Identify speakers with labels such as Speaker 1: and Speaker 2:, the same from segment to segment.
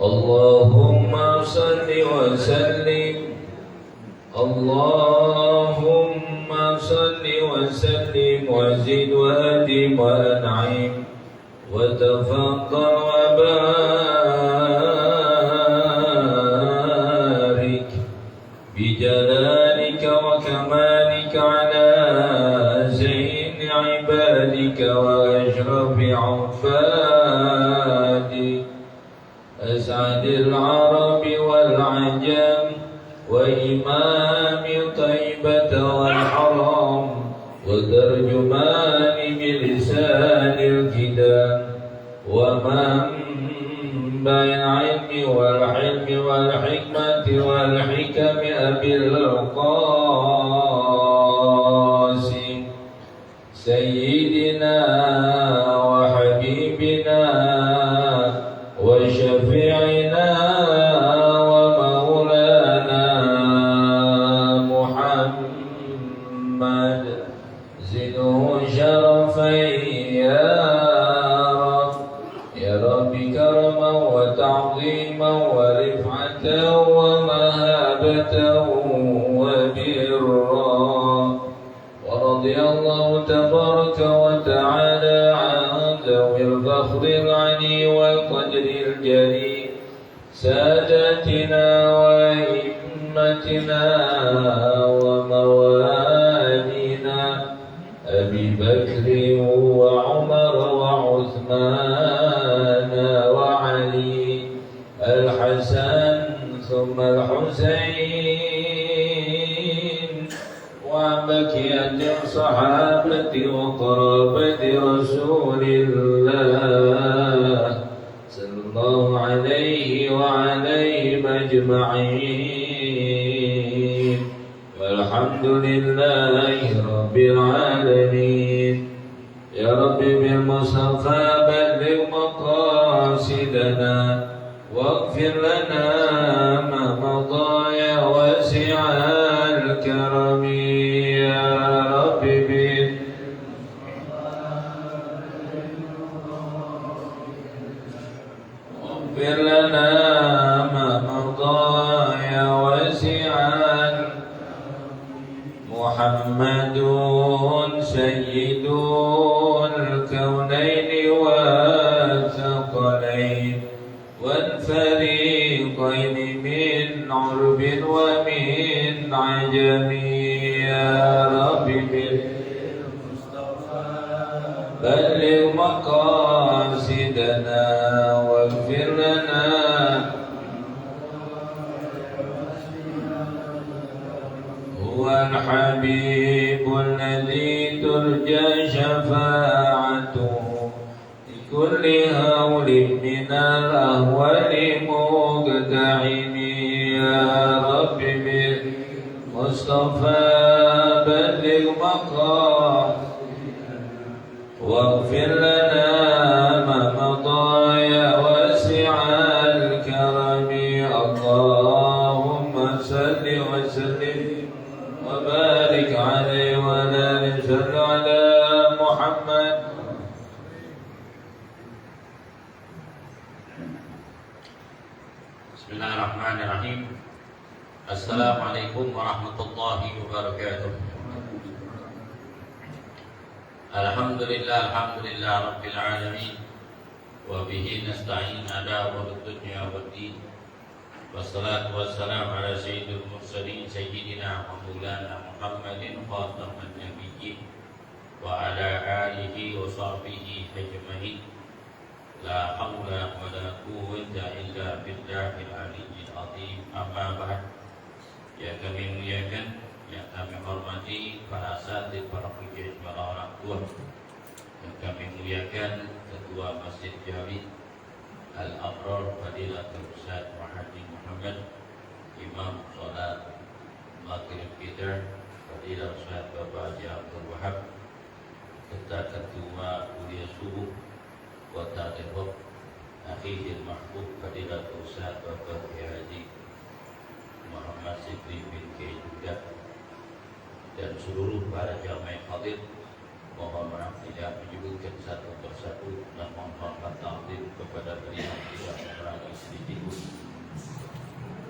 Speaker 1: اللهم صل وسلم اللهم صل وسلم وزد وأدم وأنعم وتفضل وبارك بجلالك وكمالك على زين عبادك وأشرف عبادك أسعد العرب والعجم وإمام طيبة والحرم وترجمان بلسان الكتاب ومنبع العلم والحلم والحكمة والحكم أبي القاسم سيدنا وحبيبنا وشفيعنا ومولانا محمد زده شرفا يا رب يا رب كرما وتعظيما ورفعة ومهابة وبرا ورضي الله تبارك وتعالى عن ذوي الفخر العلي والقدر الجليل ساداتنا وأئمتنا وموالينا أبي بكر وعمر وعثمان وعلي الحسن ثم الحسين وعن بقية الصحابة وقرابة رسول الله صلى الله عليه وعليهم أجمعين والحمد لله رب العالمين. يا رب بالمصطفى بلغ مقاصدنا واغفر لنا ما مضى يا واسع الكرم. يا رب واغفر لنا ما مضى يا واسع محمد سيد الكونين والثقلين والفريقين من عرب ومن عجم. يا رب بالمصطفى بلغ مقاصدنا واغفر لنا هو الحبيب الذي ترجى شفاعته لكل هول من الأهوال مقتحم. يا رب بالمصطفى بلغ مقاصدنا واغفر لنا ما مضى يا واسع الكرم. اللهم صل وسلم وبارك عليه وعلى آله وصحبه على محمد.
Speaker 2: Bismillahirrahmanirrahim. Assalamualaikum warahmatullahi wabarakatuh. Alhamdulillah rabbil alamin wa bihi nasta'in ala umuri dunya waddin. Wassalatu wassalamu ala sayyidil mursalin sayyidina wa maulana Muhammadin khataman nabiyyin wa ala alihi wa sahbihi ajma'in. La haula wa la quwwata illa billahil aliyyil azim. Amma ba'd. Ya kami muliakan, yang kami hormati para asatidz, para pengajar, para orang tua. Yang kami muliakan Ketua Masjid Jami Al-Abrar Fadilatul Ustaz Muhammad Muhammad, Imam Salat Maghrib kita Fadilatul Ustaz Bapak Haji Abdul Wahab, serta Ketua Kuliah Subuh Kota Depok Akhiril Mahbub Fadilatul Ustaz Bapak Haji Muhammad Sikri bin K juga, dan seluruh para jamaah hadir Mohon maaf tidak menyebutkan satu persatu dan mohon hormat takdim kepada beliau tidak mengurangi sedikit pun.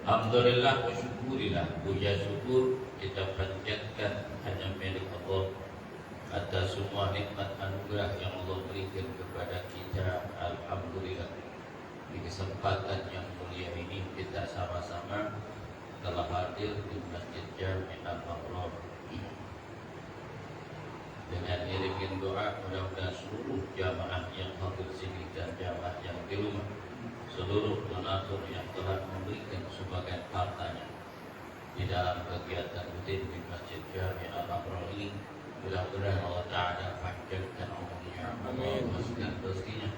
Speaker 2: Alhamdulillah wa syukurillah, puja syukur kita panjatkan hanya milik Allah atas semua nikmat anugerah yang Allah berikan kepada kita. Alhamdulillah, di kesempatan yang mulia ini kita sama-sama telah hadir di Masjid Jami' Al-Abrar. Dengan iringan doa, mudah-mudahan seluruh jamaah yang hadir sini dan jamaah yang di rumah, seluruh donatur yang telah memberikan sebagian hartanya di dalam kegiatan rutin di Masjid Jami' Al-Abrar ini, mudah-mudahan Allah Ta'ala panjangkan umurnya, Allah masukkan rezekinya,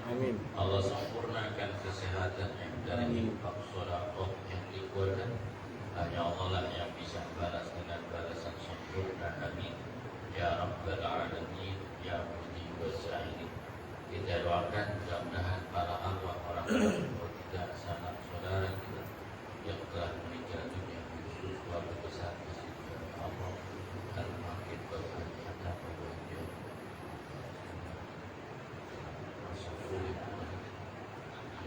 Speaker 2: Allah sempurnakan kesehatannya dan infak sedekah yang dikeluarkan. Hanya Allah lah yang bisa balas dengan balasan sempurna. Amin ya Rabbal Alamin ya Mujib was-Sa'ilin. Kita doakan mudah-mudahan para arwah orang-orang kita, sanak saudara kita yang telah meninggal dunia, khusus keluarga besar Masjid Jami' Allah al-Makin berhati-hati berwajib Rasulullah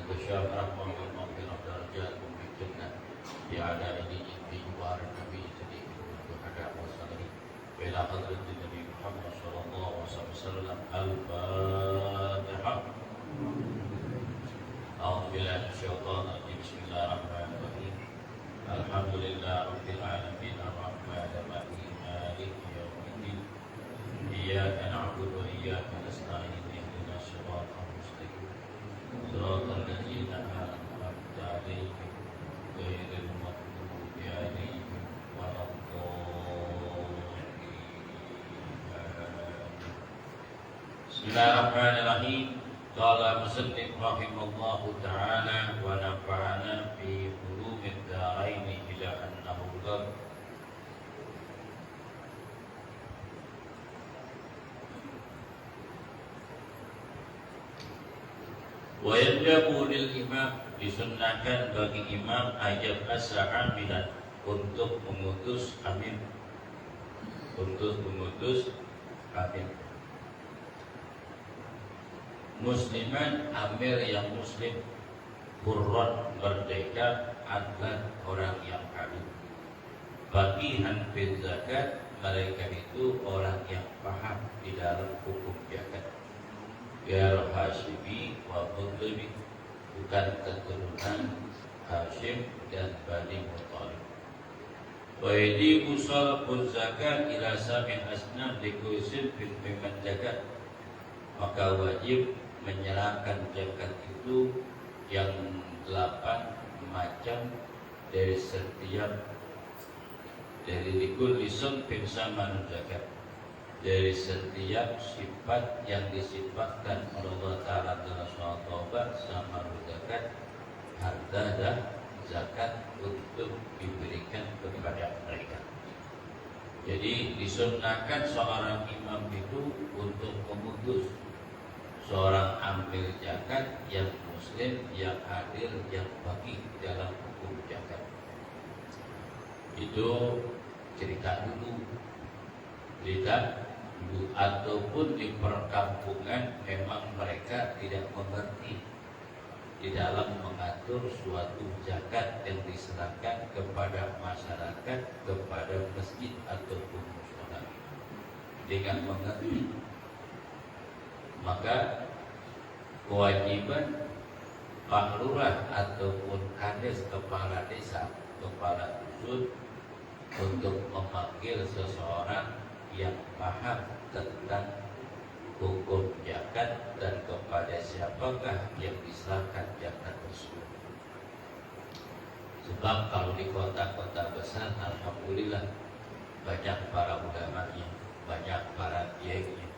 Speaker 2: Nagasya Rahman al-Maghfirah Darajatum fi Jannah di ada ini di luar Nabi jadi ada wasallam ila hadratin Nabi Muhammad sallallahu alaihi wasallam. Al-Fatihah. A'udzu billahi minasyaitonir rajim. Bismillahirrahmanirrahim. Alhamdulillah rabbil alamin arrahmanir rahim maliki yaumiddin. Iyyaka na'budu wa iyyaka nasta'in ihdinas siratal mustaqim. Siratal ladzina an'amta 'alaihim ghairil maghdubi 'alaihim waladdallin. Bismillahirrahmanirrahim. Qala musannif rahimallahu ta'ala wa nafa'ana fi ulumid darain ila annahu qala wa yajabu lil imam, disunnahkan bagi imam ayat as-sa'amilan untuk mengutus amin, musliman amir yang muslim, hurran merdeka, adlan orang yang adil, faqihan fil zakat, mereka itu orang yang paham di dalam hukum zakat, gair Hashimi wa Muttalib, bukan keturunan Hashim dan Bani Muttalib. Wa yajibu shalabul zakat ila samin asnaf likusin fil miman zakat, maka wajib menyerahkan zakat itu yang 8 macam dari likul lisun bin saman zakat, dari setiap sifat yang disifatkan oleh Allah Ta'ala dalam surah Taubah sama zakat, harta dan zakat untuk diberikan kepada mereka. Jadi disunnahkan seorang imam itu untuk memutus seorang ambil zakat yang muslim, yang adil, yang bagi dalam hukum zakat. Itu cerita dulu ataupun di perkampungan memang mereka tidak mengerti di dalam mengatur suatu zakat yang diserahkan kepada masyarakat, kepada masjid ataupun musyola. Dengan mengerti, maka kewajiban Pak Lurah ataupun kades, kepala desa, kepala dusun untuk memanggil seseorang yang paham tentang hukum zakat dan kepada siapakah yang diserahkan zakat tersebut. Sebab kalau di kota-kota besar, alhamdulillah banyak para ulamanya, banyak para kiainya,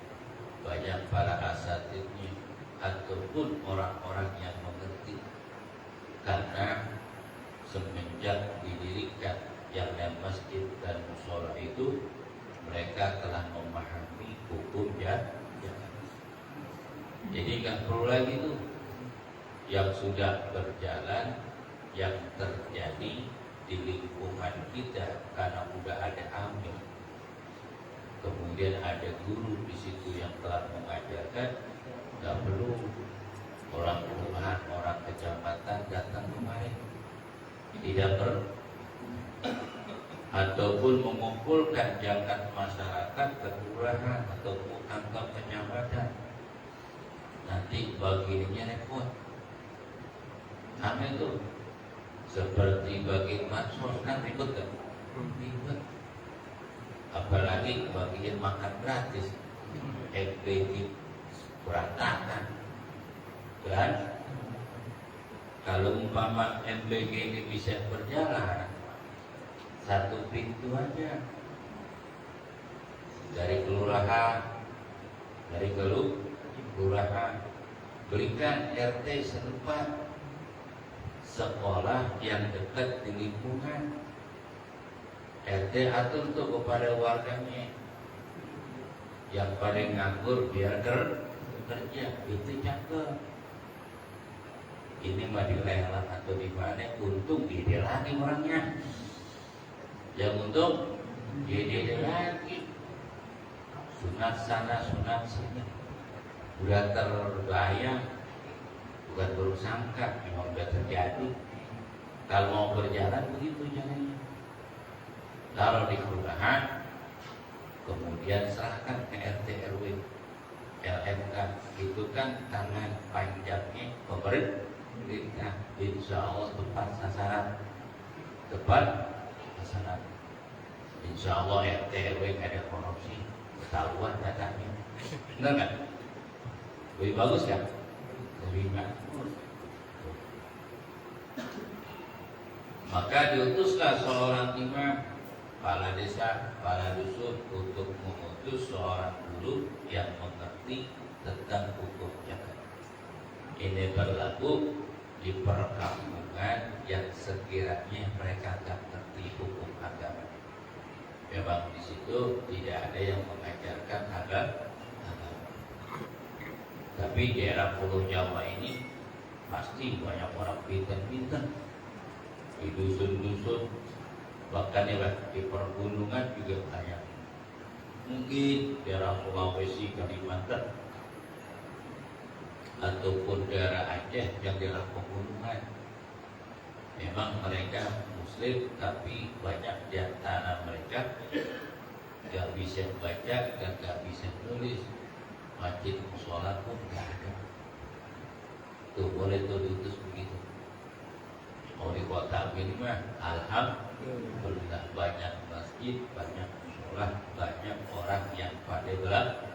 Speaker 2: banyak para asatidnya, ataupun orang-orang yang mengerti. Karena semenjak didirikan yang masjid dan mushola itu, mereka telah memahami hukum zakat. Jadi nggak perlu lagi tuh yang sudah berjalan, yang terjadi di lingkungan kita karena udah ada amil. kemudian ada guru di situ yang telah mengajarkan, nggak perlu orang kelurahan, orang kecamatan datang kemari, tidak perlu. Ataupun mengumpulkan zakat masyarakat ke kelurahan ataupun kantor kecamatan, nanti bagiannya repot. Kami itu seperti bagi bansos kan ribet kan? Ribet. Apalagi bagian makan gratis, FPG berantakan. Dan kalau umpama MBG ini bisa berjalan satu pintu aja dari kelurahan, dari kelurahan, berikan RT setempat sekolah yang dekat di lingkungan. RT atur tuh kepada warganya, yang paling nganggur biar kerja, itu cakep. Ini mah dilelang atau di mana, untung dia lagi orangnya. Yang untung dia lagi. Sunat sana, sunat sini. Udah terbayang, bukan baru sangka, memang udah terjadi. Kalau mau berjalan begitu jalannya. Taruh di kelurahan, kemudian serahkan ke RT RW, LMK. Itu kan tangan panjangnya pemerintah. Insya Allah tepat sasaran, tepat sasaran. Insya Allah RT RW nggak ada korupsi, ketahuan datanya. Benar nggak? Lebih bagus kan? Lebih bagus. Maka diutuslah seorang imam, kepala desa, kepala dusun untuk mengutus seorang guru yang mengerti tentang hukum zakat. Ini berlaku di perkampungan yang sekiranya mereka tak ngerti hukum agama. Memang di situ tidak ada yang mengajarkan agama. Tapi di daerah Pulau Jawa ini pasti banyak orang pintar-pintar di dusun-dusun, bahkan di pergunungan juga banyak. Mungkin daerah Sulawesi, Kalimantan, ataupun daerah Aceh yang daerah pegunungan. Memang mereka Muslim, tapi banyak di antara mereka gak bisa baca dan gak bisa nulis. Masjid musola pun gak ada. Tuh boleh tuh diutus begitu. Mau di kota ini mah alhamdulillah banyak masjid, banyak musola, banyak orang yang pada belajar.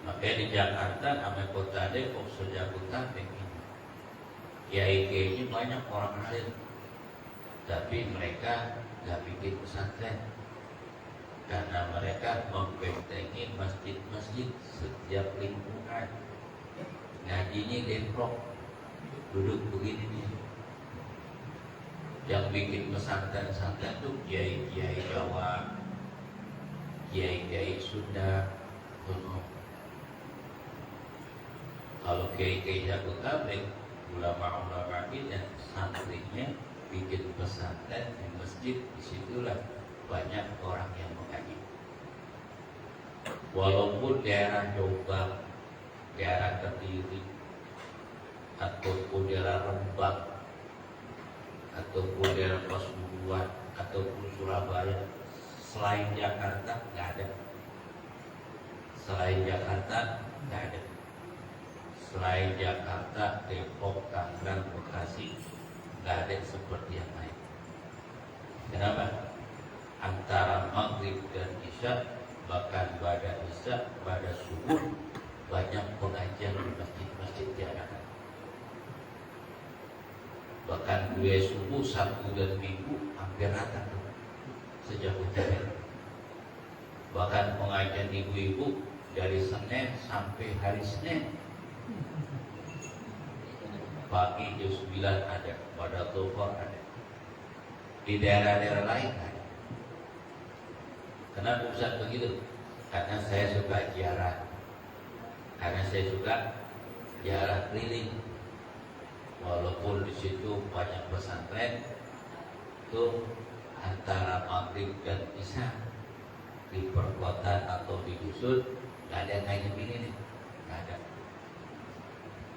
Speaker 2: Makanya di Jakarta sama kota Depok sejak kota ini kiai-kiainya banyak orang alim, tapi mereka gak bikin pesantren karena mereka membentengi masjid-masjid setiap lingkungan. Ngajinya demplok, duduk begini nih. Yang bikin pesantren-pesantren itu kiai-kiai Jawa, kiai-kiai Sunda. Kalau kiai-kiai Jabodetabek, ulama-ulama kita santrinya bikin pesantren di masjid, disitulah banyak orang yang mengaji. Walaupun daerah Jombang, daerah Kediri, ataupun daerah Rembang, ataupun daerah Pasuruan, ataupun Surabaya, selain Jakarta nggak ada. Selain Jakarta nggak ada. Selain Jakarta, Depok, Tangerang, Bekasi, nggak ada seperti yang lain. Kenapa? Antara maghrib dan isya, bahkan pada isya, pada subuh, banyak pengajian di masjid-masjid diadakan. Bahkan dua subuh, Sabtu dan Minggu hampir rata tuh sejak hujan. Bahkan pengajian ibu-ibu dari Senin sampai hari Senin. Pagi jam 9 ada, pada Dhuhr ada. Di daerah-daerah lain ada. Kenapa Ustaz begitu? Karena saya suka ziarah. Karena saya suka ziarah keliling. Walaupun di situ banyak pesantren, itu antara maghrib dan isya di perkotaan atau di dusun nggak ada yang kayak gini nih, nggak ada.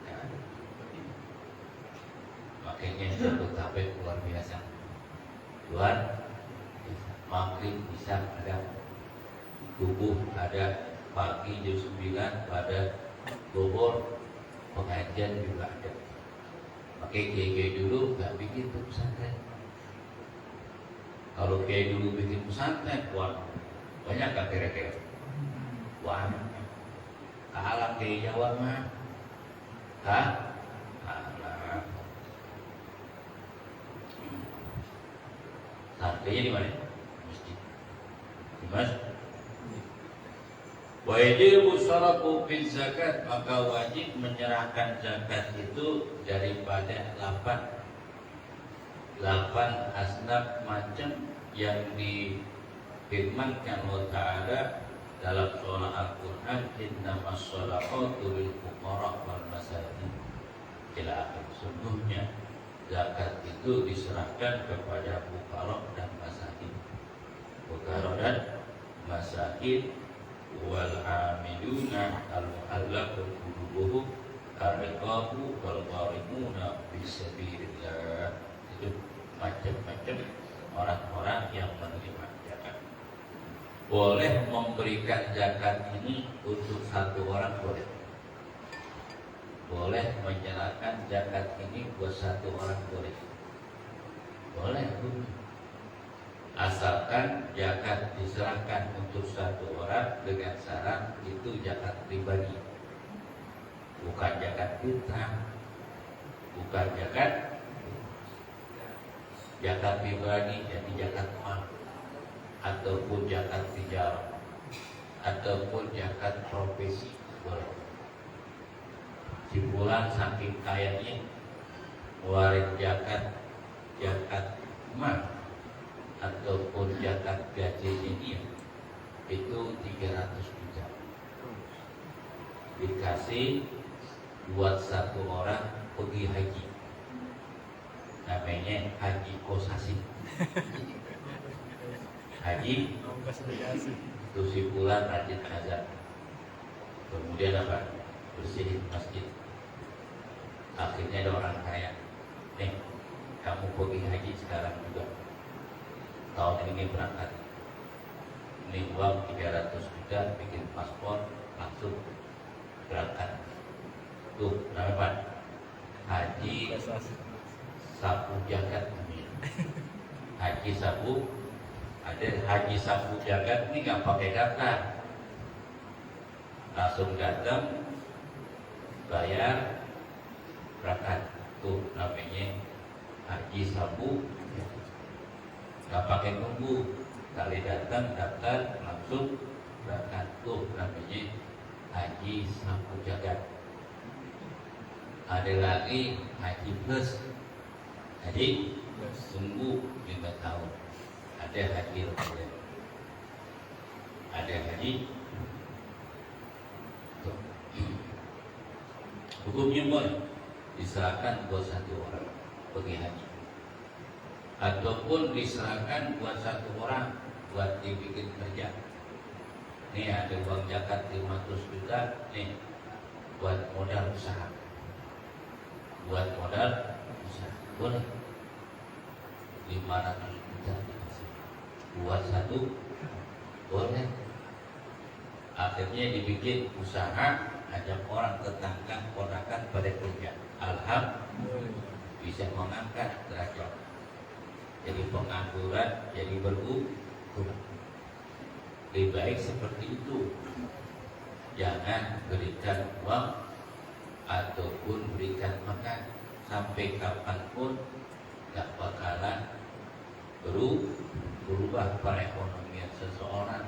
Speaker 2: Nggak ada. Makanya Jabodetabek luar biasa. Luar biasa. Maghrib bisa ada, subuh ada, pagi jam 9 pada Bogor pengajian juga ada. Makanya kiai dulu nggak bikin tuh pesantren. Kalau kiai dulu bikin pesantren, wah banyak gak kira-kira? Banyak. Kalah kiai Jawa mah. Hah? Kalah. Santainya di mana? Masjid. Di masjid. Wajib usarafu fil zakat, maka wajib menyerahkan zakat itu daripada 8 asnaf macam yang difirmankan Allah Ta'ala dalam surah Al-Quran, innamas shadaqatu lil fuqara wal masakin ila akhir. Sungguhnya zakat itu diserahkan kepada fuqara dan masakin. Fuqara dan masakin wal amiluna al-mu'allaqu qulubuhum ar-riqabu wal gharimuna fi sabilillah. Itu macam-macam orang-orang yang menerima zakat. Boleh memberikan zakat ini untuk satu orang, boleh. Boleh menyerahkan zakat ini buat satu orang, boleh. Boleh. Asalkan zakat diserahkan untuk satu orang dengan syarat itu zakat pribadi, bukan zakat fitrah, bukan zakat pribadi, jadi zakat mal, ataupun zakat tijarah, ataupun zakat profesi, boleh. Si bulan saking kayanya ngeluarin zakat mal ataupun zakat gajinya dia itu 300 juta dikasih buat satu orang pergi haji, namanya haji kosasi. Haji itu si bulan rajin azan, kemudian apa, bersihin masjid. Akhirnya ada orang kaya, nih kamu pergi haji sekarang juga, tahun ini berangkat, ini uang 300 juta, bikin paspor, langsung berangkat. Tuh, namanya haji sapu jagat. Haji sapu, ada haji sapu jagat ini nggak pakai daftar, langsung datang, bayar, berangkat. Tuh namanya haji sapu, nggak pakai nunggu, kali datang daftar langsung berangkat. Tuh namanya haji sapu jagat. Ada lagi haji plus, haji tunggu 5 tahun. Ada haji reguler, ada haji. Tuh. Hukumnya boleh diserahkan buat satu orang pergi haji, ataupun diserahkan buat satu orang buat dibikin kerja. Nih ada uang zakat 500 juta, nih buat modal usaha, buat modal usaha, boleh. 500 juta dikasih buat satu, boleh. Akhirnya dibikin usaha, ajak orang tetangga, ponakan pada kerja. Alhamdulillah, bisa mengangkat derajat. Jadi pengangguran jadi berkurang. Lebih baik seperti itu. Jangan berikan uang ataupun berikan makan, sampai kapanpun gak bakalan berubah perekonomian seseorang.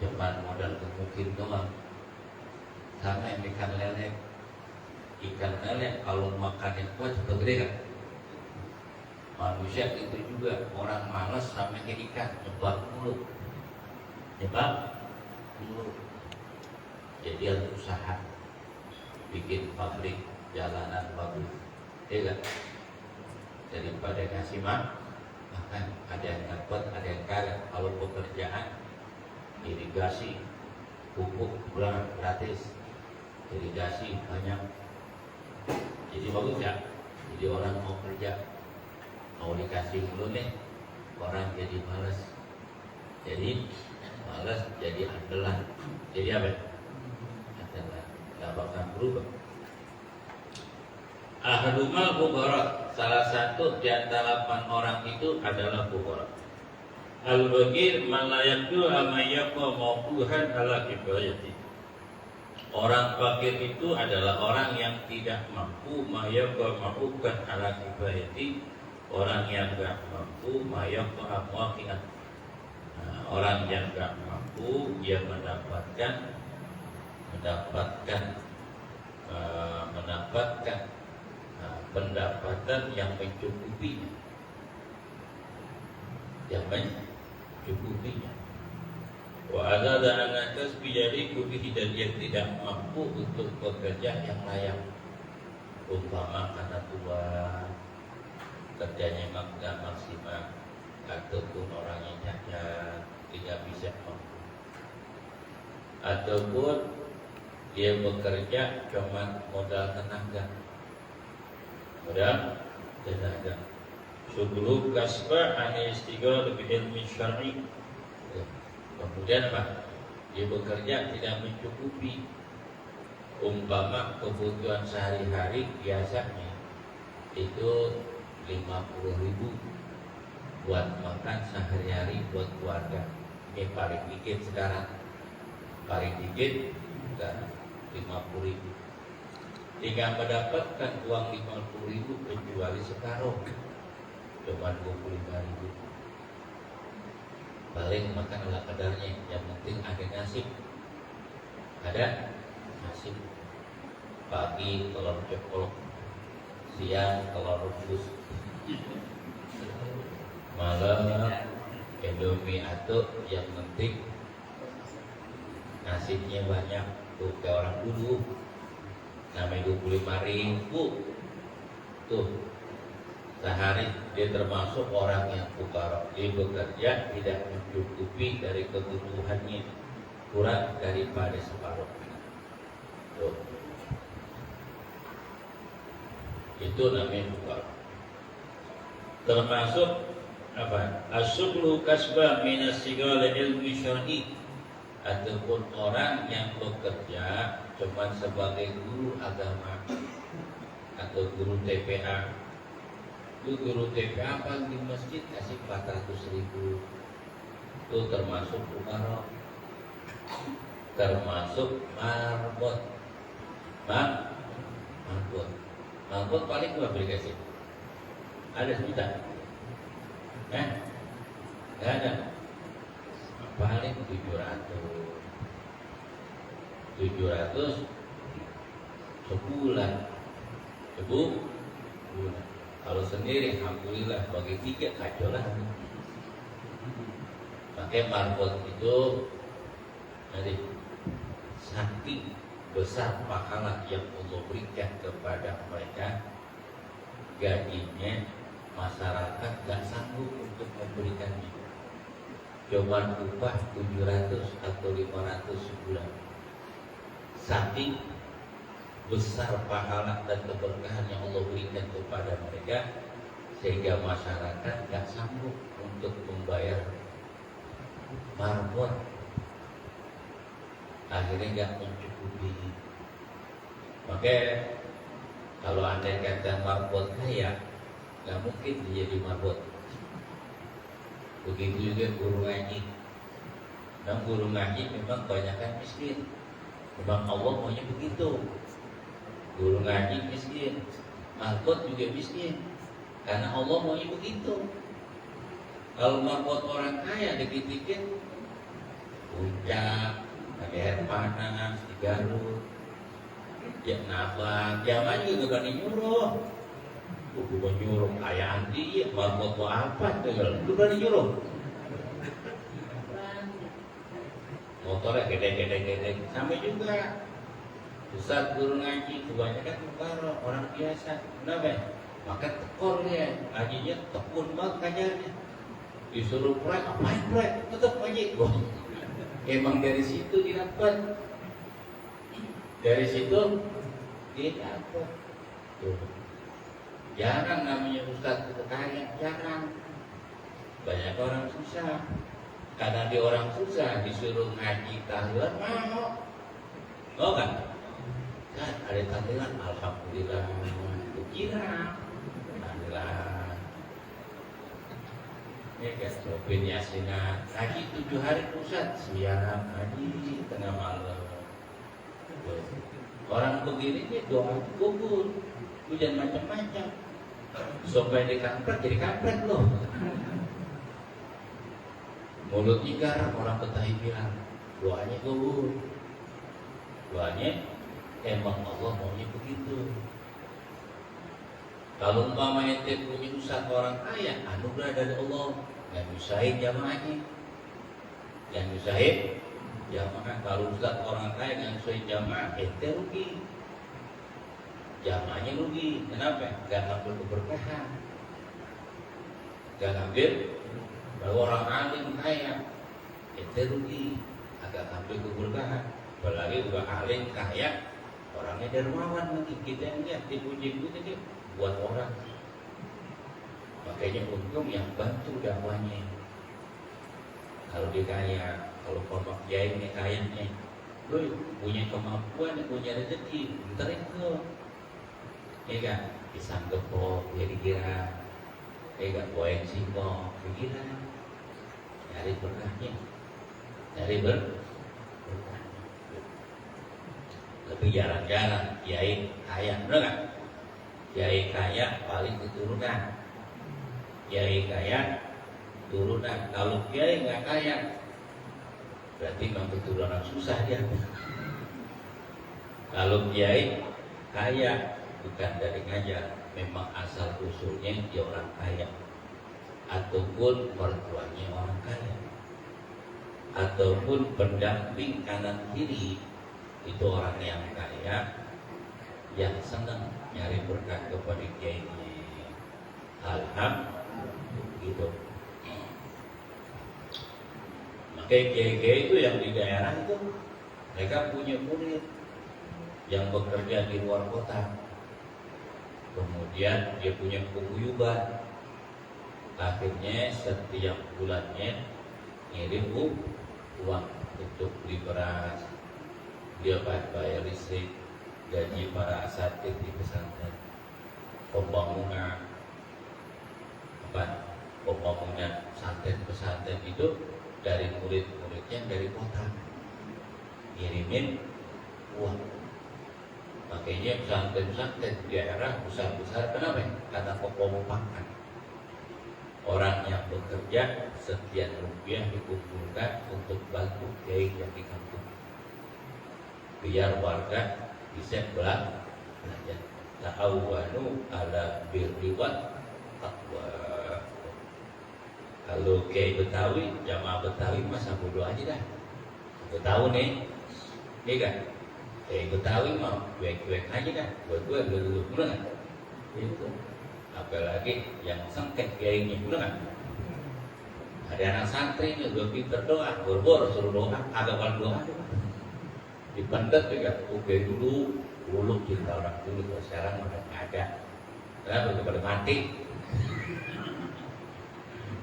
Speaker 2: Cuman modal mungkin doang. Sama yang ikan lele. Ikan lele kalau makannya kuat juga gede kan. Manusia itu juga, orang malas sama kayak ikan, nyebab mulut. Jadi harus usaha, bikin pabrik jalanan bagus, ya kan? Daripada ngasih makan Nah, ada yang dapat, ada yang kagak. Kalau pekerjaan irigasi, pupuk gratis, irigasi banyak. Jadi bagus ya. Jadi orang mau kerja, mau dikasih dulu nih, orang jadi malas. Jadi malas jadi andalan. Jadi apa? Andalan. Gak bakal berubah. Ahadumal fuqara, salah satu di antara 8 orang itu adalah fuqara. Al-bagir man la yaqdu amma yaqa mawquhan ala kifayati. Orang fakir itu adalah orang yang tidak mampu mayaqa mawquhan ala kifayati. Orang yang tidak mampu mayaqa mawqian. Orang yang tidak mampu dia mendapatkan pendapatan yang mencukupinya, Wa azada an kasbi yaliku bihi, dan yang tidak mampu untuk bekerja yang layak. Umpama karena tua, kerjanya nggak maksimal, ataupun orangnya cacat, tidak bisa mampu, ataupun dia bekerja cuma modal tenaga. Sebelum kasbah ane istighfar lebih ilmu syar'i. Kemudian apa? Dia bekerja tidak mencukupi. Umpama kebutuhan sehari-hari biasanya itu 50.000 buat makan sehari-hari buat keluarga. Ini paling dikit sekarang. Paling dikit sekarang 50.000. Tinggal mendapatkan uang 50.000 kecuali separuh, cuma 25.000. Paling makan ala kadarnya, yang penting ada nasib. Ada nasib. Pagi telur ceplok, siang telur rebus, malam Indomie atau yang penting nasibnya banyak. Tuh kayak orang dulu namanya 25.000 tuh sehari. Dia termasuk orang yang fuqara. Dia bekerja tidak mencukupi dari kebutuhannya, kurang daripada separuh. Tuh. Itu namanya fuqara. Termasuk apa? As-sublu kasbah minas sigala ilmi syar'i, ataupun orang yang bekerja cuma sebagai guru agama atau guru TPA. Itu guru TPA apa di masjid kasih 400.000. Itu termasuk fuqara, termasuk marbot. Marbot paling berapa dikasih? Ada sejuta? Gak ada. Paling 700 sebulan. Kalau sendiri alhamdulillah bagi 3 kacau lah. Pakai marbot itu nanti saking besar pahala yang Allah berikan kepada mereka, gajinya masyarakat gak sanggup untuk memberikannya. Cuma upah 700 atau 500 sebulan. Saking besar pahala dan keberkahan yang Allah berikan kepada mereka, sehingga masyarakat gak sanggup untuk membayar marbot. Akhirnya gak mencukupi. Maka kalau anda kata marbot kaya, gak mungkin dia jadi marbot. Begitu juga guru ngaji. Dan guru ngaji memang kebanyakan miskin. Memang Allah maunya begitu. Guru ngaji miskin, marbot juga miskin, karena Allah maunya begitu. Kalau marbot orang kaya dikit-dikit, puncak, ada air panas, di Garut, ya nafas, zaman juga berani nyuruh. Bukan nyuruh kayak anti, marbot mau apa tuh? Lu berani nyuruh? Motornya gede-gede, sama juga. Ustaz guru ngaji kebanyakan fuqara, orang biasa. Kenapa? Maka tekor dia, ngajinya tekun banget ngajarnya. disuruh proyek, apain proyek? Tetap aja. Wah, emang dari situ didapat. Dari situ didapat. Tuh. Jarang namanya ustaz itu kaya, jarang. Banyak orang susah. Karena di orang susah disuruh ngaji tahlilan mau kan? Kan ada tahlilan, alhamdulillah, kira tahlilan. Ya kan, Robin Yasina ngaji 7 hari pusat, siang ngaji tengah malam. Orang begini nih doa kubur, hujan macam-macam. Sampai di kampret jadi kampret loh. Mulutnya garam, orang Betawi bilang doanya kubur. Doanya emang Allah maunya begitu. Kalau umpamanya ente punya usaha orang kaya, anugerah dari Allah, yang nyusahin jamaahnya, yang nyusahin jamaah. Kalau ustaz orang kaya yang nyusahin jamaah, ente rugi, jamaahnya rugi. Kenapa? Gak ngambil keberkahan, gak ngambil. Kalau orang alim kaya, ente rugi, agak ngambil keberkahan. Apalagi juga alim kaya, orangnya dermawan lagi. Kita yang lihat dipuji-puji dia buat orang. Makanya untung yang bantu dakwanya. Kalau dia kaya, kalau pondok kiainya kayaknya, lu punya kemampuan, punya rezeki, bentar itu, ya kan? Pisang gepok, jadi kira, ya kan? Boeng singkong, kira, cari berkahnya, cari berkah. Lebih jarang-jarang kiai kaya, benar nggak? Kiai kaya paling keturunan, kiai kaya turunan. Kalau kiai nggak kaya, berarti memang keturunan susah dia. Kalau kiai kaya bukan dari ngajar, memang asal usulnya dia orang kaya, ataupun mertuanya orang kaya, ataupun pendamping kanan kiri itu orang yang kaya, yang senang nyari berkah kepada kiainya. Alhamdulillah gitu. Makanya kiai-kiai itu yang di daerah itu mereka punya murid yang bekerja di luar kota. Kemudian dia punya paguyuban. Akhirnya setiap bulannya ngirim uang untuk beli beras, dia bayar listrik, gaji para asatid di pesantren, pembangunan pesantren itu dari murid-muridnya dari kota ngirimin uang. Makanya pesantren di daerah besar-besar, kenapa? Karena kekompakan orang yang bekerja, sekian rupiah dikumpulkan untuk bantu kiai yang di kampung, biar warga bisa belajar. Ta'awanu ala birri wat taqwa. Kalau kiai Betawi, jamaah Betawi mah bodoh aja dah. Betawi nih, iya kan? Kiai Betawi mah cuek-cuek aja dah. Buat dulu bener nggak? Itu. Apalagi yang sengket kiainya, bener nggak? Ada anak santri nih, udah pinter doa, bor-bor suruh doa, agak paling doa. Dipendet juga, oke dulu cinta orang dulu, sekarang udah nggak ada. Kenapa? Udah pada mati.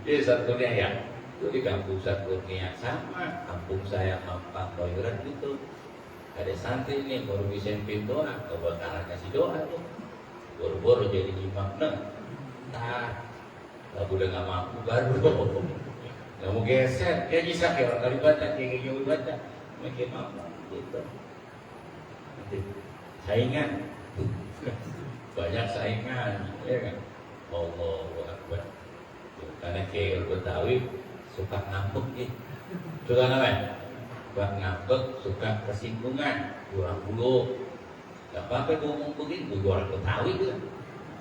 Speaker 2: Jadi satunya ya, itu di kampung satunya sama, kampung saya Mampang Boyuran gitu. Ada santri nih baru bisa doa, kebakaran kasih doa tuh, boro-boro jadi imam. Nah, lagu udah nggak mampu baru, nggak mau geser, dia bisa kayak orang kali baca, kayak gini baca, makin mampu gitu. Saingan, banyak saingan, ya kan? Allahu Akbar. Karena kiai Betawi suka ngambek nih, suka apa? Suka ngambek, suka kesinggungan, kurang bulu. Gak apa-apa ngomong begini, gue orang Betawi tuh,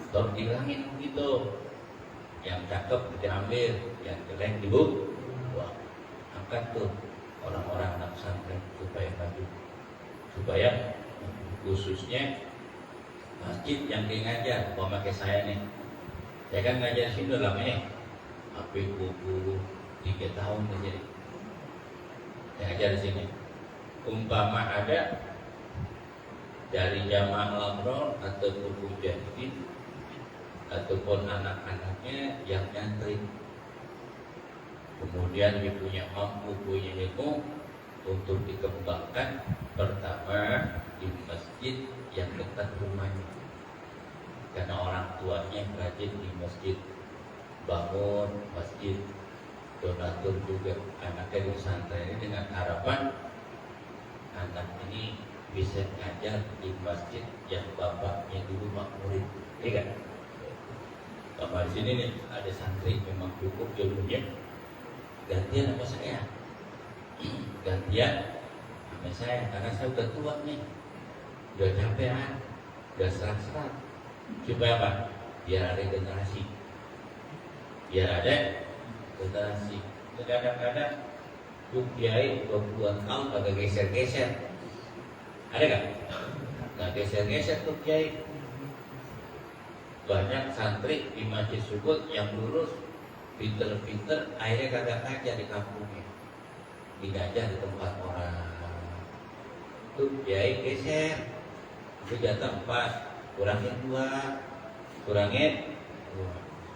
Speaker 2: terus bilangin gitu. Yang cakep diambil, yang jelek dibuang. Wah, angkat tuh orang-orang anak pesantren supaya maju, supaya khususnya masjid yang dia ngajar. Mau pakai saya nih, saya kan ngajar sini udah lama ya. sampai 23 tahun aja. Saya ajar di sini. Umpama ada dari jamaah umroh ataupun mujahidin ataupun anak-anaknya yang nyantri, kemudian dia punya mampu, punya ilmu untuk dikembangkan, pertama di masjid yang dekat rumahnya, karena orang tuanya rajin di masjid, bangun masjid, donatur juga anaknya di pesantren ini, dengan harapan anak ini bisa ngajar di masjid yang bapaknya dulu makmurin, iya kan? Sama di sini nih ada santri memang cukup ilmunya, gantian sama saya, gantian sama saya, karena saya udah tua nih, udah capean, udah serat-serat, supaya apa? Biar ada generasi, biar ada generasi. Kadang-kadang tuh kiai 20-an tahun agak geser-geser, ada gak? Gak geser-geser tuh kiai. Banyak santri di masjid Subut yang lurus, pinter-pinter, akhirnya kagak ngajar di kampungnya, digajar di tempat orang. Tuh kiai geser, itu jatah 4, kurangin 2, kurangin 2.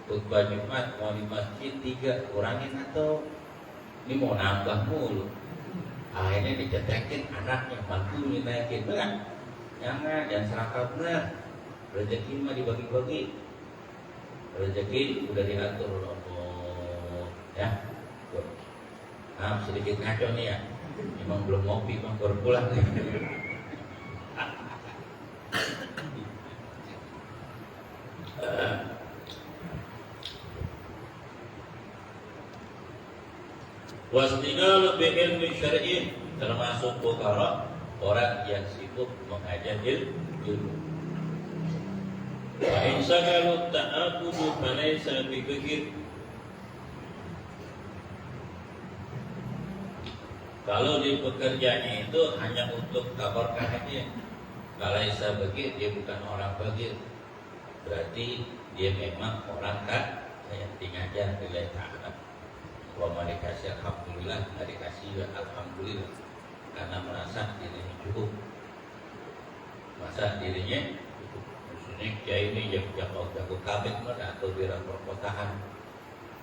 Speaker 2: Khutbah Jumat mau di masjid 3, kurangin atau ini mau nambah mulu. Akhirnya dicetekin anaknya, bantuin naikin, benar? Jangan serakah benar. Rezeki mah dibagi-bagi, rezeki udah diatur Allah, ya. Nah, sedikit ngaco nih ya, emang belum ngopi, emang baru pulang nih. Wastighalu bi ilmi syar'i, termasuk fuqara, orang yang sibuk mengajar ilmu. Wa in sagalu ta'abudu falaysa bibagir. Kalau di pekerjaannya itu hanya untuk tabarkah aja, falaysa bagir, dia bukan orang bagir, berarti dia memang orang kan yang ngajar nilai ta'ala. Kalau mau dikasih alhamdulillah, nggak dikasih alhamdulillah, karena merasa dirinya cukup, merasa dirinya cukup. Maksudnya kiai ini yang jago kabin atau di perkotaan,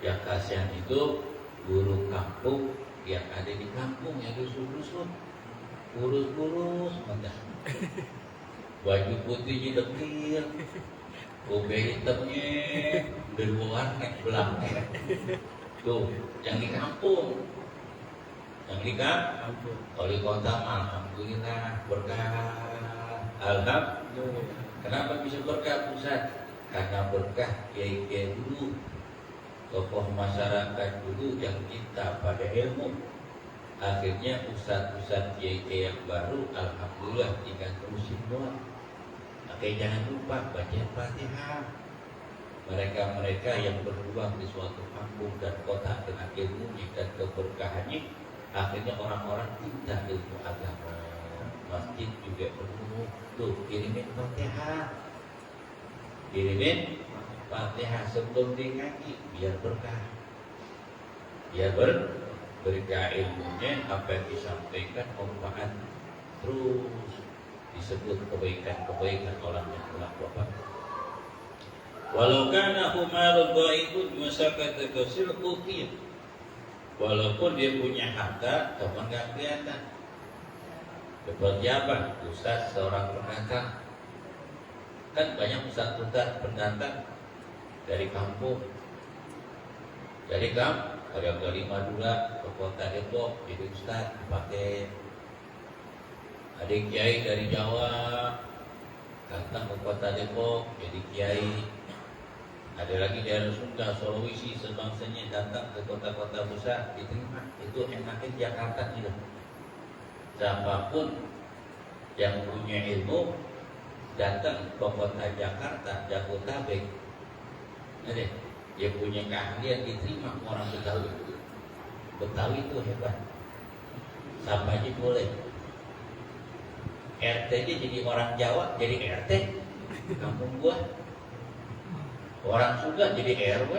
Speaker 2: yang kasihan itu guru kampung yang ada di kampung yang dusun-dusun, kurus-kurus, baju putihnya dekil, kobe hitamnya dari warna belakang. Tuh, yang di kampung, yang di kampung, kalau di kota alhamdulillah berkah, alhamdulillah. Kenapa bisa berkah Ustaz? Karena berkah kiai-kiai dulu, tokoh masyarakat dulu yang cinta pada ilmu. Akhirnya ustaz-ustaz kiai-kiai yang baru, alhamdulillah tinggal terusin doang. Oke, jangan lupa baca Fatihah. Mereka-mereka yang berjuang di suatu kampung dan kota dengan ilmunya dan keberkahannya, akhirnya orang-orang cinta ilmu agama. Masjid juga penuh. Tuh, kirimin Fatihah, kirimin Fatihah sebelum dia ngaji, biar berkah, biar berkah ilmunya. Apa yang disampaikan manfaat, terus disebut kebaikan-kebaikan orang yang telah wafat. Walau kana humarul ghaibun masakata kasil uqiyah. Walaupun dia punya harta, teman gak kelihatan. Seperti apa? Ustaz seorang pendatang. Kan banyak ustaz-ustaz pendatang dari kampung. Dari dari Madura ke kota Depok jadi ustaz dipakai. Ada kiai dari Jawa datang ke kota Depok jadi kiai. Ada lagi dari Sunda, Sulawesi, sebangsanya datang ke kota-kota besar diterima. Itu enaknya Jakarta tidak. Siapapun yang punya ilmu datang ke kota Jakarta, Jabodetabek, dia punya keahlian diterima orang Betawi. Betawi itu hebat. Sampainya boleh. RT-nya jadi orang Jawa, jadi RT kampung gua. Orang Sunda jadi RW.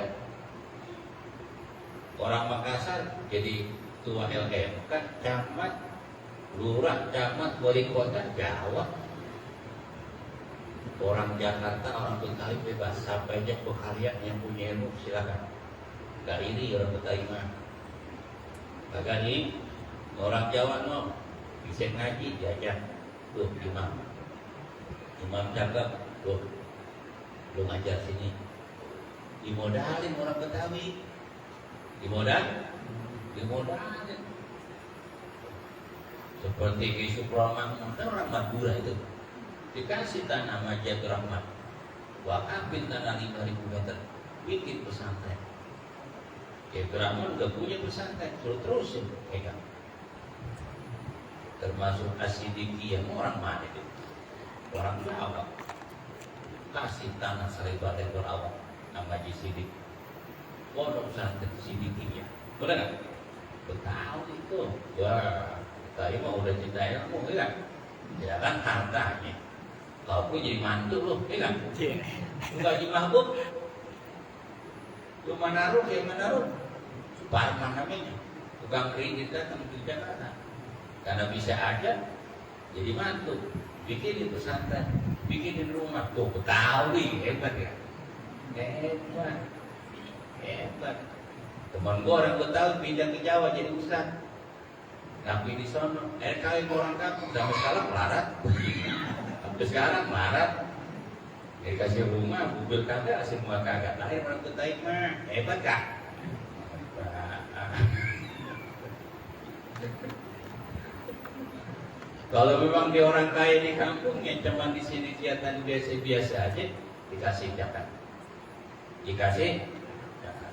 Speaker 2: Orang Makassar jadi ketua LMK, camat, lurah, camat, wali kota, Jawa. Orang Jakarta, orang Betawi bebas, sampai aja kalian yang punya ilmu silakan. Gak ini orang Betawi mah. Kagak ini orang Jawa no, bisa ngaji diajak, tuh imam cakap, tuh lu ngajar sini. Dimodalin orang Betawi, dimodalin. Seperti Ki Supramakmur, kan orang Madura itu. Dikasih tanah sama Jabir Rahmat, wakafin tanah 5.000 meter, bikin pesantren. Jabir Rahmat udah punya pesantren, suruh terusin pegang. Termasuk Asidiki yang orang mana itu? Orang Jawa. Kasih tanah 1.000 ekor awak sama Haji Sidik. Pondok pesantren Sidikinya, benar nggak? Tahu itu. Wah, tadi mau udah cinta ilmu, kan? Ya kan hartanya. Kau pun jadi mantu loh, kan? Enggak Haji Mahbub. Lu Manaruh, kayak Manaruh. Suparman namanya. Tukang kredit datang ke Jakarta. Karena bisa aja jadi mantu. Bikinin pesantren, bikinin rumah. Tuh, Betawi, hebat ya. Hebat. Teman gua orang Betawi pindah ke Jawa jadi ustaz. Tapi di sono, kali orang kampung sampai sekarang melarat. Sampai sekarang melarat. Dikasih rumah, mobil kagak, semua kagak. Lahir orang Betawi mah hebat kah? Kalau memang dia orang kaya di kampungnya, cuma di sini kelihatan biasa-biasa aja, dikasih zakat. Dikasih zakat.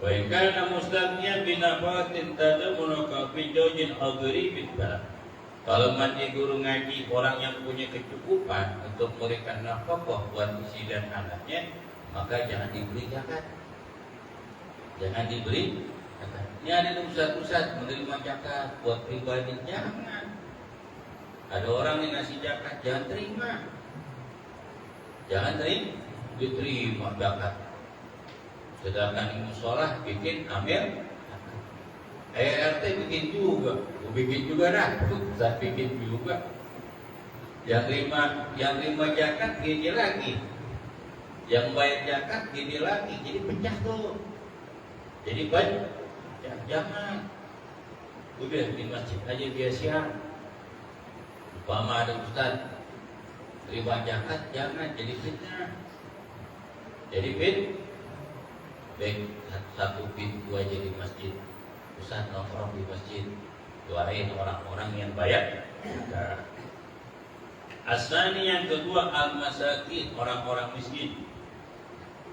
Speaker 2: Wa in kana mustaqniyan bi nafatin tadamunu ka fi jawjin adribin balad. Kalau mandi guru ngaji orang yang punya kecukupan untuk memberikan nafkah buat istri dan anaknya, maka jangan diberi zakat. Jangan diberi zakat. Ini ada ustaz-ustaz menerima zakat buat pribadi, jangan. Ada orang yang ngasih zakat, jangan terima. Jangan diterima zakat. Sedangkan di musola bikin amil, RT bikin juga, bikin juga dah, ustaz bikin juga. Yang terima zakat gini lagi, yang bayar zakat gini lagi, jadi pecah tuh. Jadi banyak. Jangan. Udah di masjid aja biasa. Umpama ada ustaz terima zakat, jangan jadi fitnah. Jadi baik satu pintu aja di masjid. Ustaz nongkrong di masjid, doain orang-orang yang bayar. Asani yang kedua al-masakin, orang-orang miskin.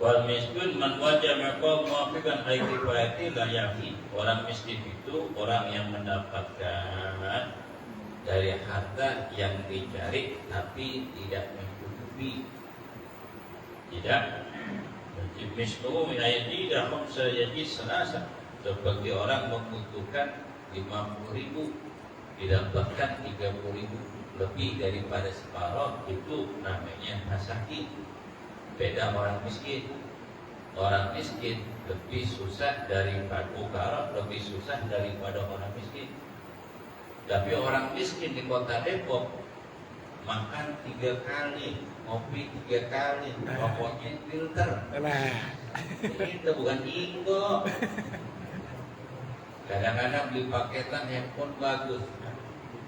Speaker 2: Wal miskin man wajah maqam muafiqan aikifati la yafi. Orang miskin itu orang yang mendapatkan dari harta yang dicari tapi tidak mencukupi. Tidak mislu min ayati dahum sayajid selasa. Seperti orang membutuhkan 50.000, didapatkan 30.000, lebih daripada separuh, itu namanya masakin. Beda orang miskin. Orang miskin lebih susah daripada fukara, lebih susah daripada orang miskin. Tapi orang miskin di kota Depok makan 3 kali, ngopi 3 kali, rokoknya filter. Itu bukan Ingo. Kadang-kadang beli paketan handphone bagus,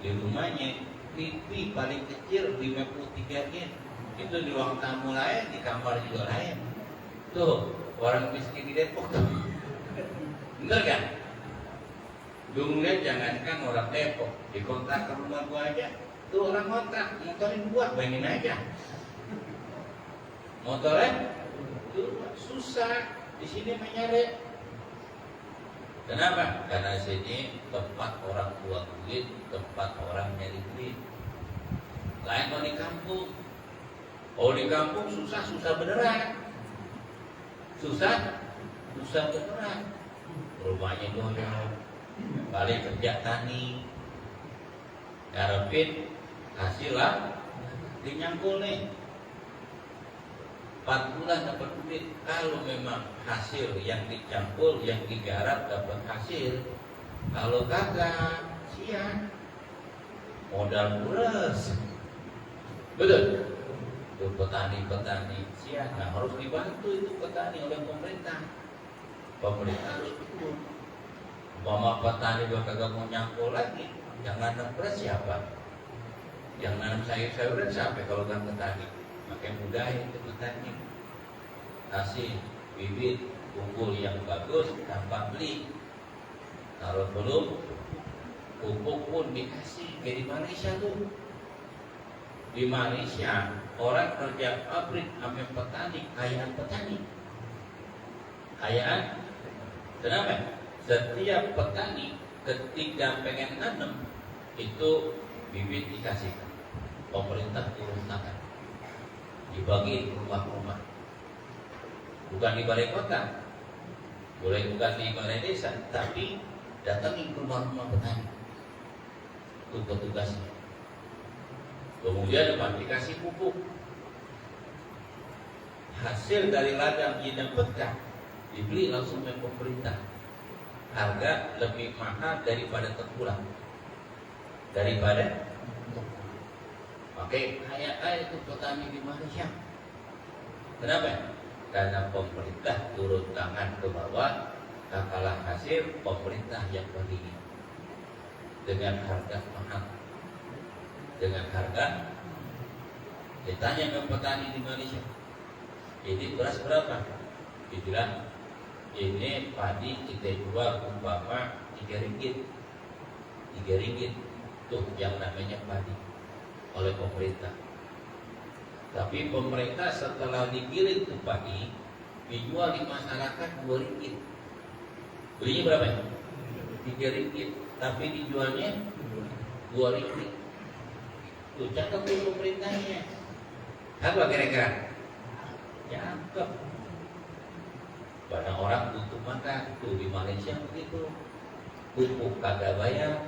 Speaker 2: di rumahnya TV paling kecil 53 inch. Itu di ruang tamu lain, di kamar juga lain. Tuh, orang miskin di Depok tuh. Bener kan? Lu lihat jangankan orang Depok, di kontak ke rumah gua aja. Tuh orang kontrak, motorin gua, bayangin aja. Motornya tuh susah, di sini menyeret. Kenapa? Karena sini tempat orang tua duit, tempat orang nyari duit. Lain kalau di kampung. Oh di kampung susah beneran. Susah beneran. Rumahnya doyong, balik kerja tani, ngarepin hasil lah, dinyangkul nih. 4 bulan dapat duit. Kalau memang hasil yang dicampur, yang digarap dapat hasil. Kalau kagak, sian, modal beres. Betul? Itu petani-petani sian. Nah, harus dibantu itu petani oleh pemerintah. Pemerintah harus ikut. Umpama petani gua kagak mau nyangkul lagi, yang nanam beras siapa? Yang nanam sayur-sayuran siapa kalau kan petani? Makanya mudah itu petani. Kasih bibit unggul yang bagus tanpa beli. Kalau belum, pupuk pun dikasih. Kayak di Malaysia tuh. Di Malaysia orang kerja pabrik sama petani, kayaan petani. Kayaan. Kenapa? Setiap petani ketika pengen nanam itu bibit dikasihkan. Pemerintah turun tangan. Dibagi rumah-rumah. Bukan di balai kota, boleh bukan di balai desa, tapi datangi ke rumah-rumah petani. Itu petugasnya. Kemudian dikasih pupuk. Hasil dari ladang yang dapatkan dibeli langsung oleh pemerintah. Harga lebih mahal daripada tengkulak. Daripada kayak itu petani di Malaysia. Kenapa? Karena pemerintah turun tangan ke bawah, kalah hasil pemerintah yang beli dengan harga mahal. Dengan harga, ditanya ke petani di Malaysia, ini beras berapa? Dibilang, ini padi kita jual umpama 3 ringgit. 3 ringgit tuh yang namanya padi oleh pemerintah. Tapi pemerintah setelah digiling tuh padi dijual di masyarakat 2 ringgit. Belinya berapa? 3 ringgit. Tapi dijualnya 2 ringgit. Tuh cakep tuh pemerintahnya. Apa kira-kira? Cakep. Banyak orang butuh makan. Tuh di Malaysia begitu. Pupuk kagak bayar.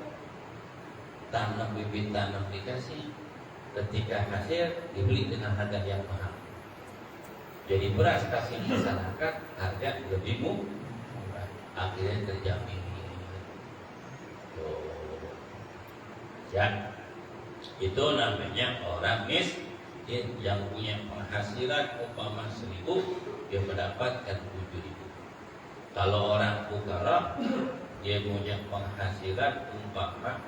Speaker 2: Tanam bibit tanam dikasih. Ketika hasil dibeli dengan harga yang mahal. Jadi beras kasih masyarakat harga lebih murah. Akhirnya terjamin. Ya, itu namanya orang miskin yang punya penghasilan umpama 1.000, dia mendapatkan 7.000. Kalau orang fukara, dia punya penghasilan umpama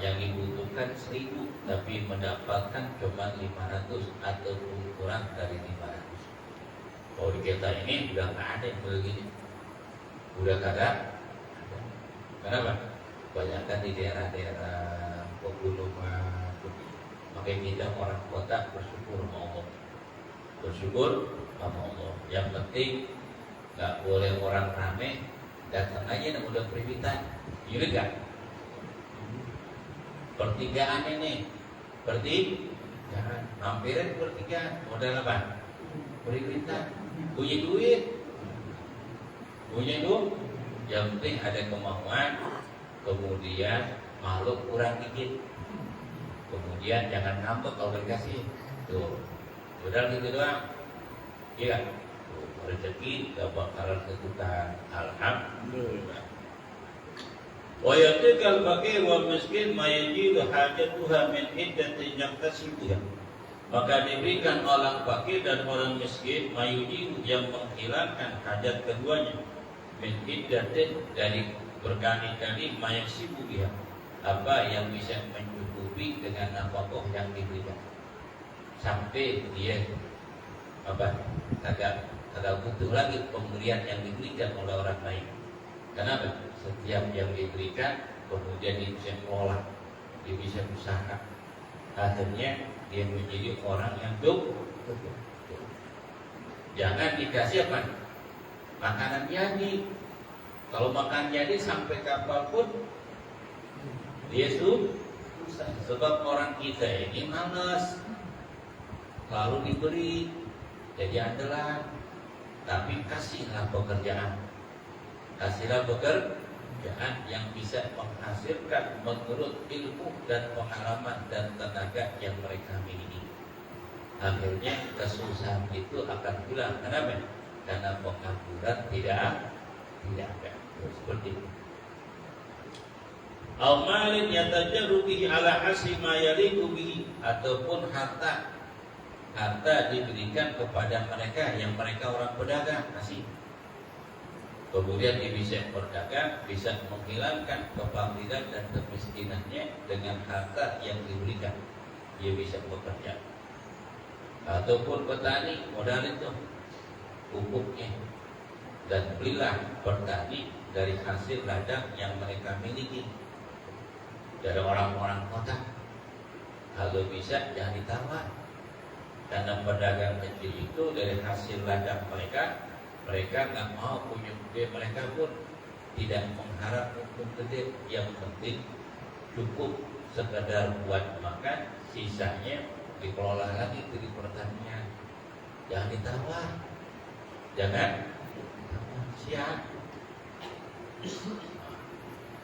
Speaker 2: yang dibutuhkan 1.000 tapi mendapatkan cuma 500 ataupun kurang dari 500. Kalau di kita ini udah nggak ada yang begini, udah kagak. Kenapa? Kebanyakan di daerah-daerah pegunungan. Makanya kita orang kota bersyukur sama Allah. Bersyukur sama Allah. Yang penting nggak boleh orang rame, datang aja yang udah periwitan. Iya kan? Pertigaan ini, jangan hampirin pertigaan. Modal apa? Periwitan. Punya duit. Yang penting ada kemauan. Kemudian makhluk kurang dikit. Kemudian jangan ngambek kalau dikasih. Tuh, modal gitu doang. Iya. Rezeki gak bakalan ketukan. Alhamdulillah. Wa yatikal fakir wal miskin ma yajidu hajatuha min iddatin yaqtasibuha. Maka diberikan orang fakir dan orang miskin mayujidu yang menghilangkan hajat keduanya min iddatin dari berkali-kali mayasibuha, apa yang bisa mencukupi dengan nafkah yang diberikan sampai dia kagak butuh lagi pemberian yang diberikan oleh orang lain. Kenapa? Setiap yang diberikan kemudian dia bisa mengolah, dia bisa usaha, akhirnya dia menjadi orang yang jangan dikasih apa? Makanan jadi. Kalau makan jadi sampai kapanpun dia susah. Sebab orang kita ini malas, lalu diberi jadi andalan. Tapi kasihlah pekerjaan. Kasihlah pekerjaan yang bisa menghasilkan menurut ilmu dan pengalaman dan tenaga yang mereka miliki. akhirnya kesusahan itu akan hilang. Kenapa? Karena pengangguran tidak ada. Seperti itu. Amalin yatajarru bihi ala hasbi ma yaliqu bihi, ataupun harta diberikan kepada mereka yang mereka orang pedagang kasih. Kemudian dia bisa berdagang, bisa menghilangkan kefakiran dan kemiskinannya dengan harta yang diberikan. Dia bisa bekerja. Ataupun petani modal itu pupuknya, dan belilah bertani dari hasil ladang yang mereka miliki dari orang-orang kota. Kalau bisa jangan ditawar, karena pedagang kecil itu dari hasil ladang mereka nggak mau punya gede, mereka pun tidak mengharap untung gede, yang penting cukup sekedar buat makan, sisanya dikelola lagi dari pertanian. Jangan ditawar, jangan siap.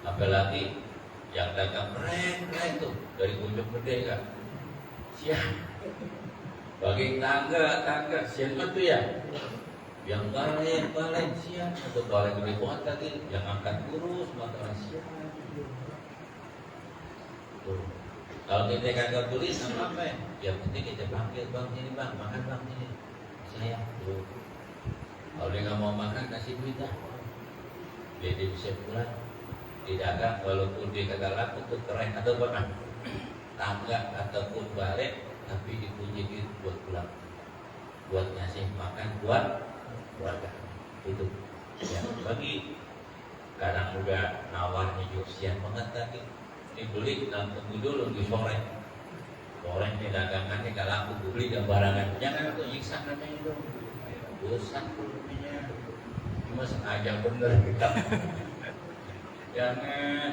Speaker 2: Apalagi yang dagang keren tuh dari ujung gede kan, siap. Bagi tangga siapa tuh ya? Yang balen siap, atau balen gede banget tadi, yang angkat kurus motor siap. Tuh. Kalau kita kagak tulis sama apa ya? Yang penting kita panggil, bang ini bang, makan bang ini. Saya tuh. Kalau dia nggak mau makan kasih duit dah. Dia bisa pulang. Di dagang walaupun dia kagak laku tuh keren atau apa? Tangga ataupun balik, tapi dipuji duit buat pulang, buat ngasih makan buat keluarga. Itu ya, bagi kadang udah nawarnya Josian banget tadi, dibeli dan tunggu dulu di sore ini dagangannya gak laku, beli dan barangan jangan tuh nyiksa namanya itu bosan kulumnya, cuma sengaja bener kita jangan